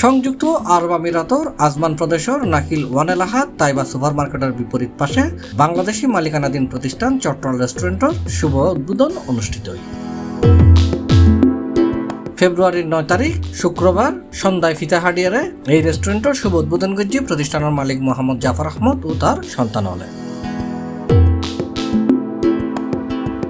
সংযুক্ত আরব আমিরাতর আজমান প্রদেশের নাকিল ওয়ানেলাহাত তাইবা সুপার মার্কেটের বিপরীত পাশে বাংলাদেশি মালিকানাধীন প্রতিষ্ঠান চট্টগ্রাম রেস্টুরেন্টের শুভ উদ্বোধন অনুষ্ঠিত হয়। ফেব্রুয়ারির 9 তারিখ শুক্রবার সন্ধ্যায় ফিতাহাডিয়ারে এই রেস্টুরেন্টের শুভ উদ্বোধন করছে প্রতিষ্ঠানের মালিক মোহাম্মদ জাফর আহমদ ও তার সন্তান হলে।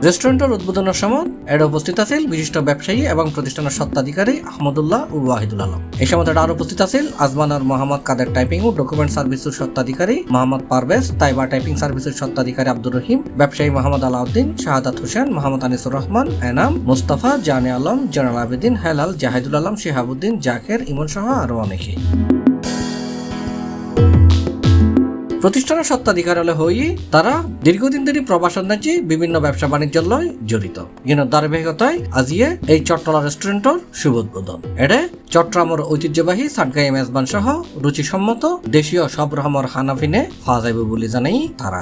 রেস্টুরেন্টের উদ্বোধনের সময় এর উপস্থিত আছেন বিশিষ্ট ব্যবসায়ী এবং প্রতিষ্ঠানের স্বত্বাধিকারী আহমদুল্লাহ ও ওয়াহিদুল আলম। এই সময় আরো উপস্থিত আছেন আজমানার মোহাম্মদ কাদের টাইপিং ও ডকুমেন্ট সার্ভিসের স্বত্বাধিকারী মোহাম্মদ পারভেজ, তাইবা টাইপিং সার্ভিসের স্বত্বাধিকারী আব্দুর রহিম, ব্যবসায়ী মোহাম্মদ আলাউদ্দিন, শাহাদাত হোসেন, মোহাম্মদ আনিসুর রহমান, এনাম, মুস্তাফা, জানে আলম, জয়নাল আবেদিন, হেলাল, জাহিদুল আলম, শিহাবুদ্দিন, জাকের, ইমন সহ আরো অনেকেই। প্রতিষ্ঠানের স্বত্বাধিকারালয় হয়ে তারা দীর্ঘদিন ধরে প্রবাসী বিভিন্ন ব্যবসা বাণিজ্য লয় জড়িত। কিন্তু ধারাবাহিকতায় আজিয়ে এই চট্টলা রেস্টুরেন্টের শুভ উদ্বোধন। এডে চট্টগ্রামের ঐতিহ্যবাহী সানকাই মেজবান সহ রুচিসম্মত দেশীয় সব রকমের খানাপিনে খাওয়া যাবে বলে জানাই তারা।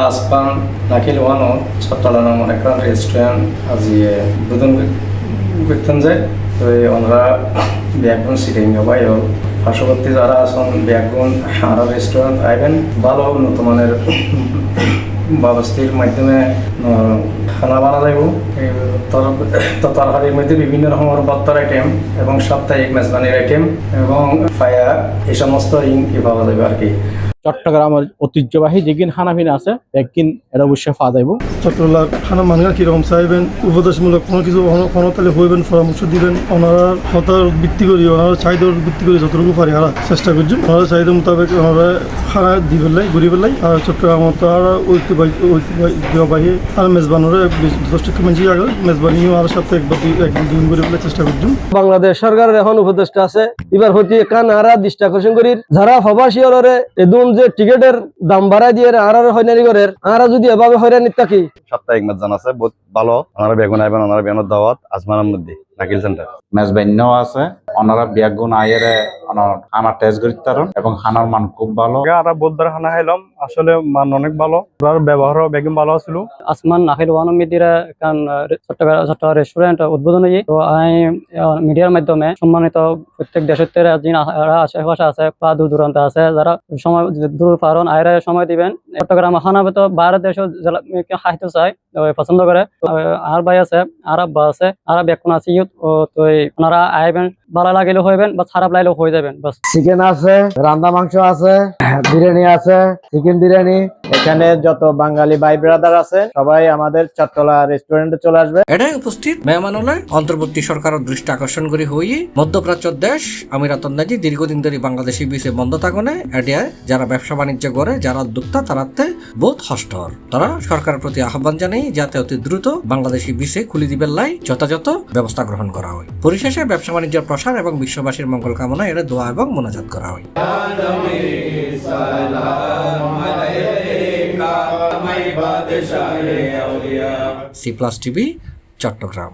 আসপান নাকিল ওয়ানো চট্টলা নামের একটা রেস্টুরেন্ট আজিয়ে উদ্বোধন করতেন যায়। তো ওনারা ব্যাকগ্রাউন্ড সিটিং হবাই পার্শ্ববর্তী যারা আছেন ব্যাকগ্রাউন্ড আরো রেস্টুরেন্ট আইবেন ভালো উন্নত মানের ব্যবস্থার মাধ্যমে খানা বানা যাব। তরকারির মধ্যে বিভিন্ন রকমের ভর্তার আইটেম এবং সাপ্তাহিক মেজবানির আইটেম এবং ফায়া এই সমস্ত পাওয়া যাবে আর কি। চট্টগ্রামের ঐতিহ্যবাহী যেগিন খানাপিনা আছে একদিন এটা অবশ্যই পাওয়া যাইব। চট্টগ্রাম খানা মানুষ কিরকম চাইবেন, উপদেশমূলক কোনো কিছু তাহলে হইবেন, পরামর্শ দিবেন। ওনারা হতার ভিত্তি করি, ওনারা চাহিদার ভিত্তি করি যতটুকু পারি আর চেষ্টা করছি। ওনারা চাহিদা মোতাবেক ওনারা খানা দি পেলাই ঘুরি পেলাই আর চট্টগ্রামত আর ঐতিহ্যবাহী আর মেজবানরা যথেষ্ট মানুষ আগে মেজবানিও আর সাথে একদিন দুদিন করে পেলাই চেষ্টা করছি। বাংলাদেশ সরকারের এখন উপদেষ্টা আছে এবার হতে কান আরা দৃষ্টি আকর্ষণ করি যারা প্রবাসী হলরে এদুন যে টিকেটের দাম বাড়াই দিয়ে আর হয়রানি করে আর যদি এভাবে হয়রানি থাকি। সাপ্তাহিক মেজান আছে বহুত ভালো, ওনারা বেগুন আইবেন, ওনারা বেগুনের দাওয়াত আজমানের মধ্যে নাকিল সেন্টার মেজবান্যও আছে, ওনারা বেগুন আইয়েরে খানা টেস্ট করতে এবং খানার মান খুব ভালো। আমরা বুধবার খানা খাইলাম, আসলে মান অনেক ভালো, ওনার ব্যবহারও বেগুন ভালো ছিল। আসমান নাকিল ওয়ানো মিডিয়া কারণ চট্টগ্রাম রেস্টুরেন্ট উদ্বোধন হয়ে তো আমি মিডিয়ার মাধ্যমে সম্মানিত প্রত্যেক দেশের আশেপাশে আছে বা দূর দূরান্ত আছে যারা সময় দূর পারন আয়রা সময় দিবেন। চট্টগ্রাম খানা তো বাইরের দেশ খাইতে চায় পছন্দ করে। আর ভাই আছে, আর আব্বা আছে, আর বেগুন আছে, তো ওনারা আইবেন, ভালো লাগলে হইবেন বা খারাপ লাগলেও হয়ে যাবেন। বাস চিকেন আছে, রান্না মাংস আছে, বিরিয়ানি আছে, চিকেন বিরিয়ানি। এখানে যত বাঙালি ভাই ব্রাদার আছে সবাই আমাদের চট্টলা রেস্টুরেন্টে চলে আসবে। এটাই উপস্থিত মেহমানলে অন্তর্বর্তী সরকারের দৃষ্টি আকর্ষণ করে হয়ে মধ্যপ্রাচ্যের দেশ আমিরাতন নাজি দীর্ঘদিন ধরে বাংলাদেশি বিষে বন্ধ থাকনে এডিয়ায় যারা ব্যবসা বাণিজ্য করে যারা উদ্যোক্তা তারাতে বহুত হস্তর। তারা সরকারের প্রতি আহ্বান জানাই যাতে অতি দ্রুত বাংলাদেশি বিষে খুলে দিবেন লাই যথাযথ ব্যবস্থা গ্রহণ করা হয়। পরিশেষে ব্যবসা বাণিজ্যের প্রসার এবং বিশ্ববাসীর মঙ্গল কামনা এর দোয়া এবং মোনাজাত করা হয়। C+ TV Chittagong.